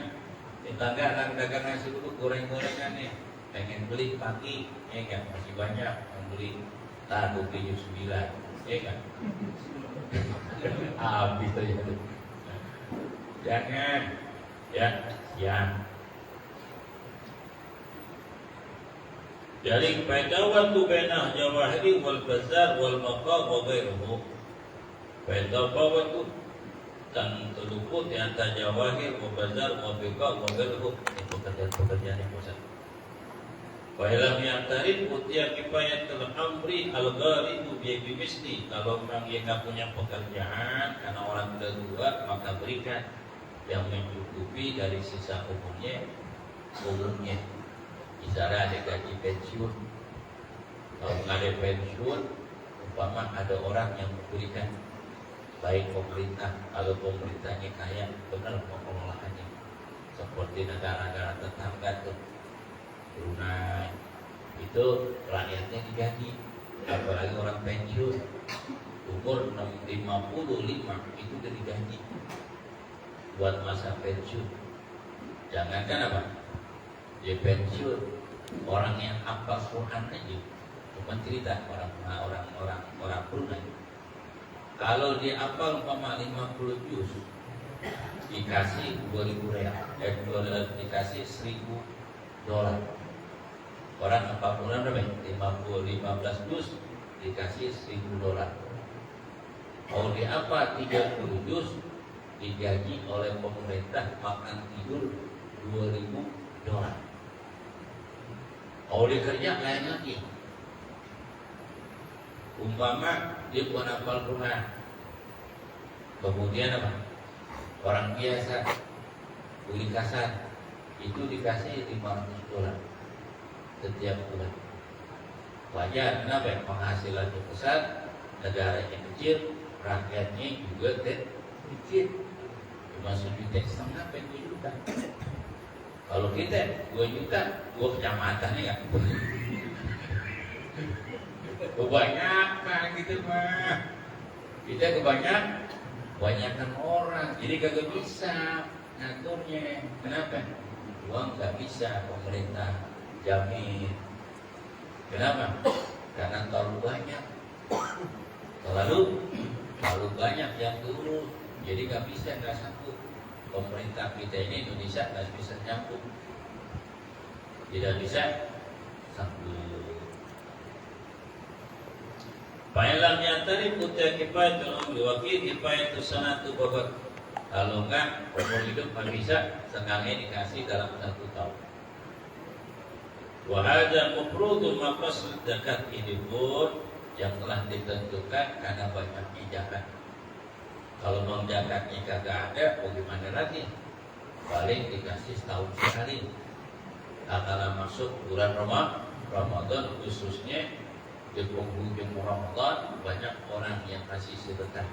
Speaker 2: tetangga dagangan situ goreng-gorengan nih pengen beli pagi, kan masih banyak membeli tahu keju 9, kan habis aja tuh. Jangan ya. Jadi faedah tu baina jawahiri wal bazar wal maqam wa ghairuhu. Faedah tu dan terluput di antara jawahir wa bazar wa biqa wa ghairuhu, itu pekerjaan yang bosan. Wa ilam ya'tarif utiya kifayatul amri al-gharibu bi misli. Kalau orang yang enggak punya pekerjaan karena orang udah tua, maka berikan yang mencukupi dari sisa umurnya. Misalnya ada gaji pensiun, kalau nggak ada pensiun, umpama ada orang yang memberikan, baik pemerintah, kalau pemerintahnya kaya benar pengelolaannya, seperti negara-negara tetangga tuh Brunei, itu rakyatnya digaji. Apalagi orang pensiun umur 55 itu udah digaji buat masa pensiun. Jangankan apa, dia pensiun, orang yang hafal Quran aja, cuma cerita orang Brunei, kalau dia hafal umpama 50 juz dikasih 2.000 real, dikasih $1.000. Orang 40 berapa? 15 juz dikasih $1.000. Kalau dia apa 30 juz digaji oleh pemerintah makan tidur $2.000. Kalau dia kerja lain lagi. Umpama dia bukan hafal Quran, kemudian apa? Orang biasa kuli kasar itu dikasih $500 setiap bulan. Wajar, kenapa? Penghasilannya besar, negaranya kecil, rakyatnya juga kecil. Cuma 1,5 juta, $2 juta. Kalau kita 2 juta, 2 kecamatan ya kan? Kebanyakan gitu mah. Kita kebanyakan orang, jadi kagak bisa ngaturnya. Kenapa? Uang nggak bisa pemerintah jamin. Kenapa? Karena terlalu banyak, terlalu banyak yang turun, jadi nggak sanggup. Pemerintah kita ini Indonesia nggak bisa nyambung, tidak bisa sanggup. Fa'ilam yantari putih kifayatul umri wakil kifayatul sanatu babat. Kalau enggak, umur hidup nggak bisa, sekali dikasih dalam 1 tahun. Wahada mufrudun maqas zakat ini pun yang telah ditentukan karena banyaknya zakat. Kalau mau zakatnya kagak ada, bagaimana lagi? Paling dikasih setahun sekali. Kalau masuk bulan Ramadan khususnya di penghujung Ramadan banyak orang yang kasih sedekah.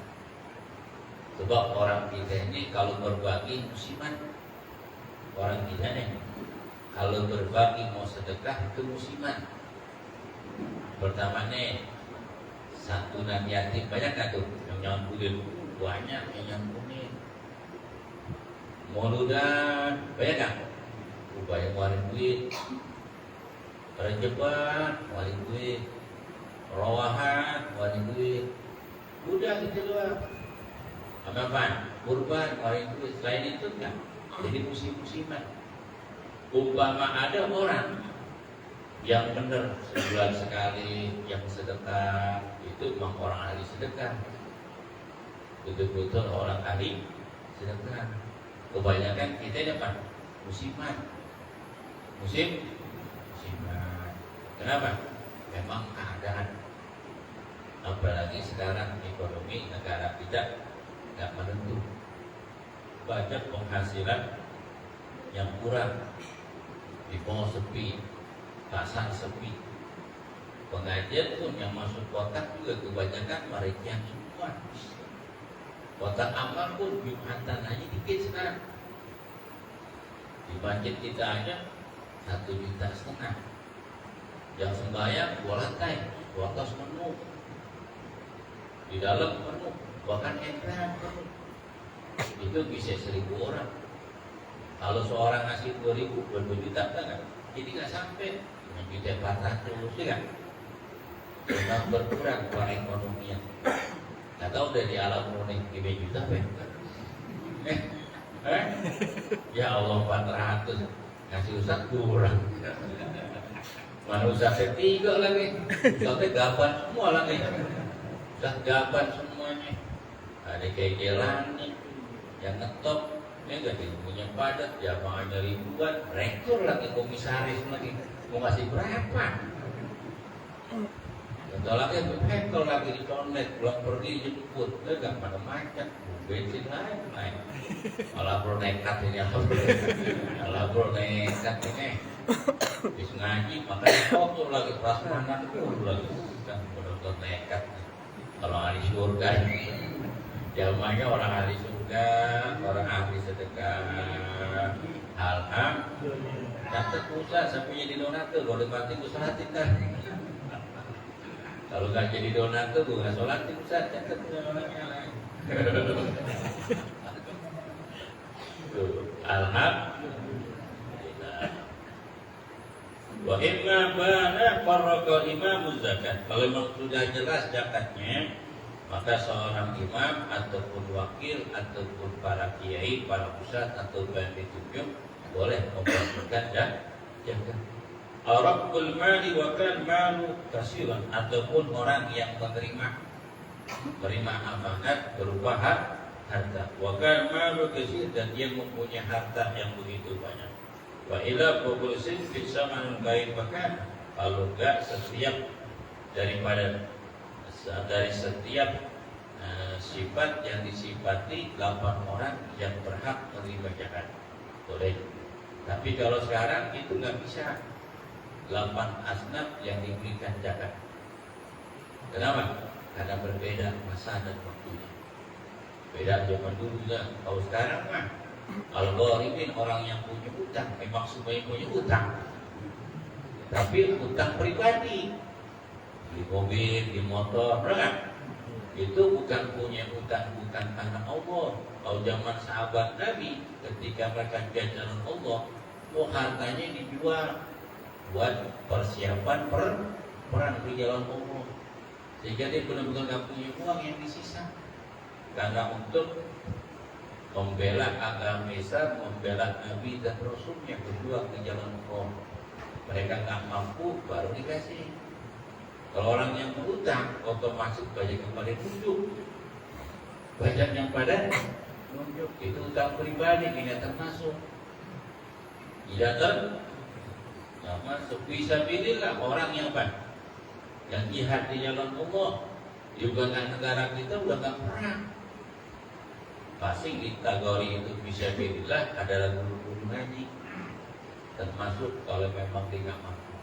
Speaker 2: Sebab orang kita ini kalau berbagi musiman, orang kita nih kalau berbagi mau sedekah itu musiman. Pertama nih santunan yatim banyak nggak tuh yang nyambungin, banyak yang nyambungin. Mauludan banyak nggak? Upaya ngeluarin duit. Rejeban ngeluarin duit. Rawahan ngeluarin duit. Udah gitu doang. Apa? Kurban ngeluarin duit. Selain itu enggak. Jadi musiman. Umpama ada orang yang benar sebulan sekali yang sedekah, itu memang orang ahli sedekah, betul-betul orang ahli sedekah. Kebanyakan kita dapat musiman. Kenapa? Memang keadaan, apalagi sekarang ekonomi negara kita nggak menentu, banyak penghasilan yang kurang. Di mall sepi, pasar sepi, pengajian pun yang masuk kotak juga kebanyakan mereka semua. Kotak amal pun Jumatan aja dikit sekarang. Di masjid kita aja 1,5 juta. Yang sembahyang 2 lantai, 2 penuh. Di dalam penuh, bahkan emperan penuh. Itu bisa 1.000 orang. Kalau seorang ngasih 2.000, 2 juta kan? Jadi nggak sampai 1,4 juta, ya kan? Memang berkurang ekonominya. Nggak tahu dari alam kronik 3 juta apa? Ya Allah 400 ngasih Ustaz kurang. Mana Ustaz 3 lagi? Ustaznya gaban semua lagi. Ustaz gaban semuanya. Ada kegelan nih yang ngetop. Ini gak punya padat, jamaahnya ribuan, rektor lagi, komisaris lagi, mau ngasih berapa? Bentar lagi rektor lagi dicondet, pulang pergi jemput, gak pada macet, bensin lain. Malah bro nekat ini apa? Malah bro nekat ini, habis ngaji makanya kotor lagi, prasmanan pun lagi, kan benar-benar nekat. Kalau ahli surga, jamaahnya orang ahli surga. Orang ahli sedekah. Alhamdulillah. Catat pusat sampai jadi donatur. Kalau mati gue sholatin kan. Kalau gak jadi donatur gue gak sholatin pusat. Catat orangnya lain. Alhamdulillah. Wa imma bana farraqa imamu zakat. Kalau memang sudah jelas zakatnya, maka seorang imam ataupun wakil ataupun para kiai, para ustadz atau yang ditunjuk boleh membagikan zakat. Rabbul mali wa kan malu kasiran, ataupun orang yang menerima amanat berupa harta. Wa kan malu kasir, dan dia mempunyai harta yang begitu banyak. Wa ila publisin bisa menunggai bahkan kalau enggak setiap dari setiap sifat yang disifati 8 orang yang berhak menerima zakat boleh. Tapi kalau sekarang itu nggak bisa 8 asnaf yang diberikan zakat. Kenapa? Karena berbeda masa dan waktunya. Beda zaman dulu ya. Kalau sekarang mah al-gharibin, orang yang punya utang, memang semuanya punya utang. Tapi utang pribadi, di mobil, di motor, benar? Itu bukan punya utang, bukan karena Allah. Kalau zaman sahabat Nabi, ketika mereka jajanan Allah, hartanya dijual buat persiapan perang di jalan Allah. Sehingga dia benar-benar gak punya uang yang disisa. Karena untuk membela agama Islam, membela Nabi dan Rasulnya, berjuang di jalan Allah. Mereka gak mampu, baru dikasih. Kalau orang yang berutang, otomatis banyak yang pada nunjuk, banyak yang pada nunjuk. Itu utang pribadi, tidak termasuk. Tidak termasuk. Fisabilillah orang yang apa? Yang jihad di jalan Allah, juga kan negara kita udah gak perang. Pasti kategori itu fisabilillah adalah guru-guru ngaji, termasuk kalau memang dia nggak mampu.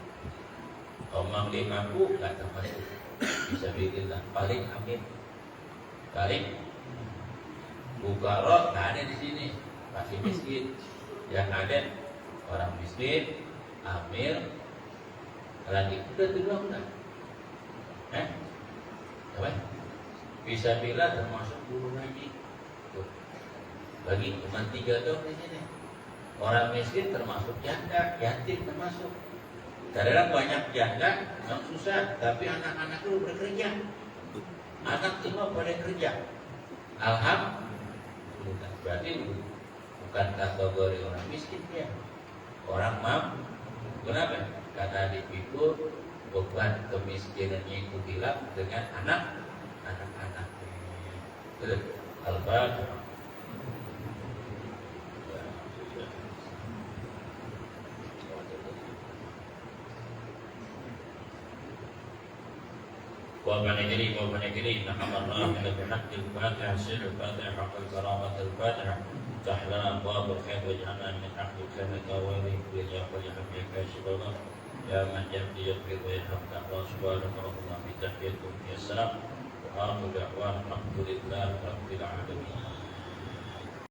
Speaker 2: Kalau memang dia mampu, nggak termasuk fisabilillah. Paling amin, paling bukaro nggak ada di sini, masih miskin. Yang ada orang miskin, amil, lagi udah bilang nggak? Apa? Fisabilillah termasuk guru ngaji. Tuh. Bagi cuma 3 dong di sini. Orang miskin termasuk janda, yatim termasuk. Kadang banyak janda yang susah, tapi anak-anak itu bekerja. Anak semua pada kerja. Alhamdulillah. Berarti bukan kategori orang miskin ya. Orang mampu. Kenapa? Karena dipikul beban kemiskinannya itu hilang dengan anak-anak. Terus Al-Fatihah. وبنجري نحن الرحمة بحق الفاتحة سر الفاتحة حق الكرامة الفاتحة افتح لنا أبواب الخير واجعلنا من أهل الخير التوابين ويجعل حق كاشف الله يا من يغفر ويرحم دعوة سبحانك ربنا بتحية السلام وآخر دعوانا الحمد لله رب العالمين.